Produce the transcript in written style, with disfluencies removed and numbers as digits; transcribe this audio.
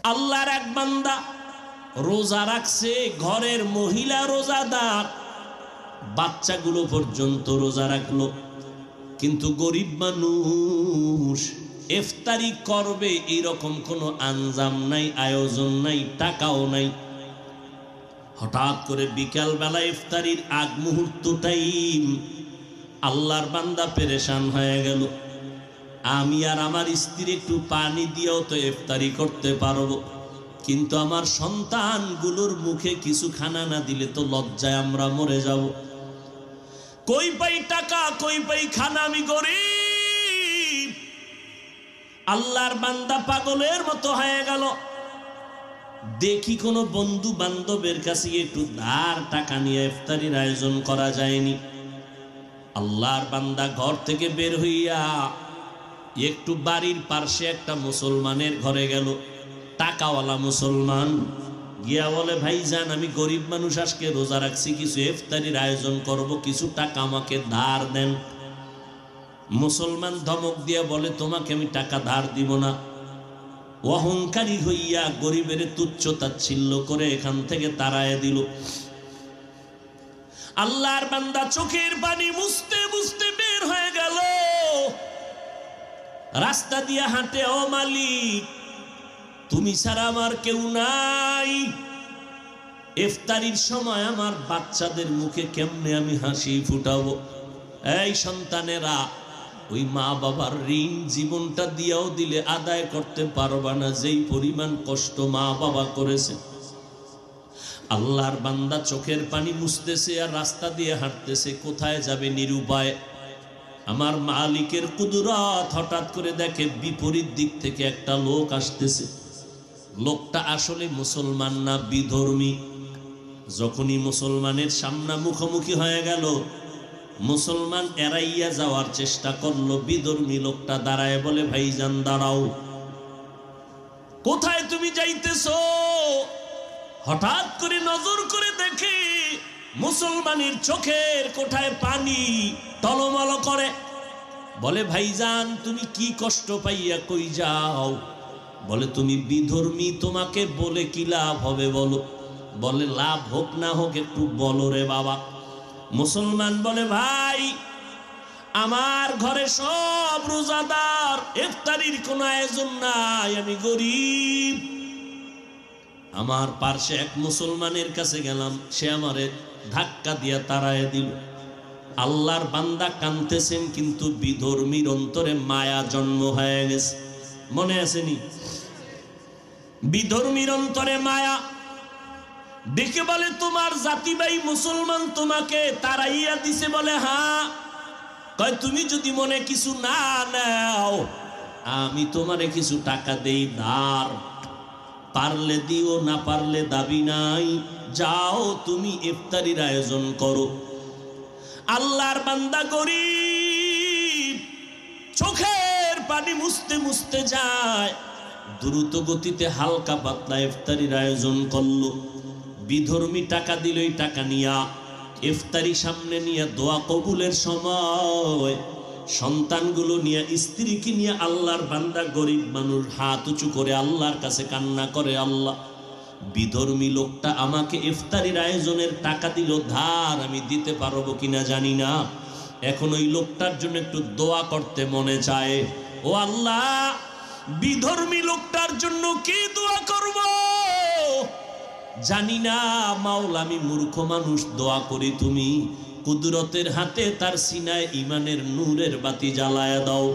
আল্লাহর এক বান্দা রোজা রাখছে, ঘরের মহিলা রোজাদার, বাচ্চাগুলো পর্যন্ত রোজা রাখলো, কিন্তু গরিব মানুষ ইফতারি করবে এরকম কোনো আঞ্জাম নাই, আয়োজন নাই, টাকাও নাই। হঠাৎ করে বিকাল বেলা ইফতারির আগ মুহূর্তটাই আল্লাহর বান্দা পেরেশান হয়ে গেল। আমি আর আমার স্ত্রী একটু পানি দিয়েও তো ইফতারি করতে পারবো, কিন্তু আমার সন্তানগুলোর মুখে কিছু খানা না দিলে তো লজ্জায় আমরা মরে যাব। কই পাই টাকা, কই পাই খানা, আমি গরিব। আল্লাহর বান্দা পাগলের মতো হয়ে গেল। দেখি কোনো বন্ধু বান্ধবের কাছে একটু ধার টাকা নিয়ে ইফতারির আয়োজন করা যায়নি। আল্লাহর বান্দা ঘর থেকে বের হইয়া একটু বাড়ির পাশে একটা মুসলমানের ঘরে গেল, টাকাওয়ালা মুসলমান। গিয়া বলে, ভাইজান আমি গরিব মানুষ, আজকে রোজা রাখছি, কিছু ইফতারির আয়োজন করব, কিছু টাকা আমাকে ধার দেন। মুসলমান ধমক দিয়া বলে, তোমাকে আমি টাকা ধার দিব না। অহংকারী হইয়া গরিবের তুচ্ছ তাচ্ছিল্য করে এখান থেকে তাড়ায় দিল। আল্লাহর বান্দা চোখের পানি মুছতে মুছতে বের হয়ে গেল। রাস্তা দিয়ে হাঁটে, ও মালিক তুমি ছাড়া আমার কেউ নাই। ইফতারির সময় আমার বাচ্চাদের মুখে কেমনে আমি হাসি ফুটাবো? এই সন্তানেরা, ওই মা বাবার ঋণ জীবনটা দিয়েও দিলে আদায় করতে পারবা না, যেই পরিমাণ কষ্ট মা বাবা করেছে। আল্লাহর বান্দা চোখের পানি মুছতেছে আর রাস্তা দিয়ে হাঁটতেছে, কোথায় যাবে নিরুপায়। আমার মালিকের কুদরত, হঠাৎ করে দেখে বিপরীত দিক থেকে একটা লোক আসতেছে। লোকটা আসলে মুসলমান না, বিধর্মী। যখনই মুসলমানের সামনে মুখোমুখি হয়ে গেল, মুসলমান এড়াইয়া যাওয়ার চেষ্টা করলো। বিধর্মী লোকটা দাঁড়ায় বলে, ভাইজান দাঁড়াও, কোথায় তুমি যাইতেছো? হঠাৎ করে নজর করে দেখে মুসলমানের চোখের কোঠায় পানি টলমল করে। বলে, ভাইজান তুমি কি কষ্ট পাইয়া কই যাও? বলে, তুমি বিধর্মী, তোমাকে বলে কি লাভ হবে বলো? বলে, লাভ হোক না হোক একটু বলো রে বাবা। মুসলমান বলে, ভাই আমার ঘরে সব রোজাদার, ইফতারির কোনো আয়োজন নাই, আমি গরিব। আমার পার্শ্বে এক মুসলমানের কাছে গেলাম, সে আমারে ধাক্কা দিয়া তাড়ায় দিল। আল্লাহর বান্দা কাঁদতেছেন, কিন্তু বিধর্মীর অন্তরে মায়া জন্ম হয়ে গেছে। মনে আসেনি? বিধর্মীর অন্তরে মায়া। দেখে বলে, তোমার জাতি ভাই মুসলমান তোমাকে তাড়াইয়া দিছে? বলে, হ্যাঁ। কয়, তুমি যদি মনে কিছু না নাও, আমি তোমারে কিছু টাকা দেই ধার, পারলে দিও, না পারলে দাবি নাই, যাও তুমি ইফতারির আয়োজন করো। আল্লাহর বান্দা গরিব, চোখের পানি মুছতে মুছতে যায়, দ্রুত গতিতে হালকা পাতলা ইফতারির আয়োজন করলো। বিধর্মী টাকা দিল, এই টাকা নিয়া ইফতারি সামনে নিয়ে দোয়া কবুলের সময় সন্তানগুলো নিয়ে, স্ত্রীকে নিয়ে আল্লাহর বান্দা গরিব মানুষ হাত উঁচু করে আল্লাহর কাছে কান্না করে, আল্লাহ বিধর্মী লোকটা আমাকে ইফতারির আয়োজনের টাকা দিল ধার, আমি দিতে পারবো কিনা জানি না, এখন ওই লোকটার জন্য একটু দোয়া করতে মনে চায়। ও আল্লাহ, বিধর্মী লোকটার জন্য কি দোয়া করব জানি না মাওলা, আমি মূর্খ মানুষ, দোয়া করি তুমি কুদরতের হাতে তার সিনায় ইমানের নূরের বাতি জ্বালায়া দাও।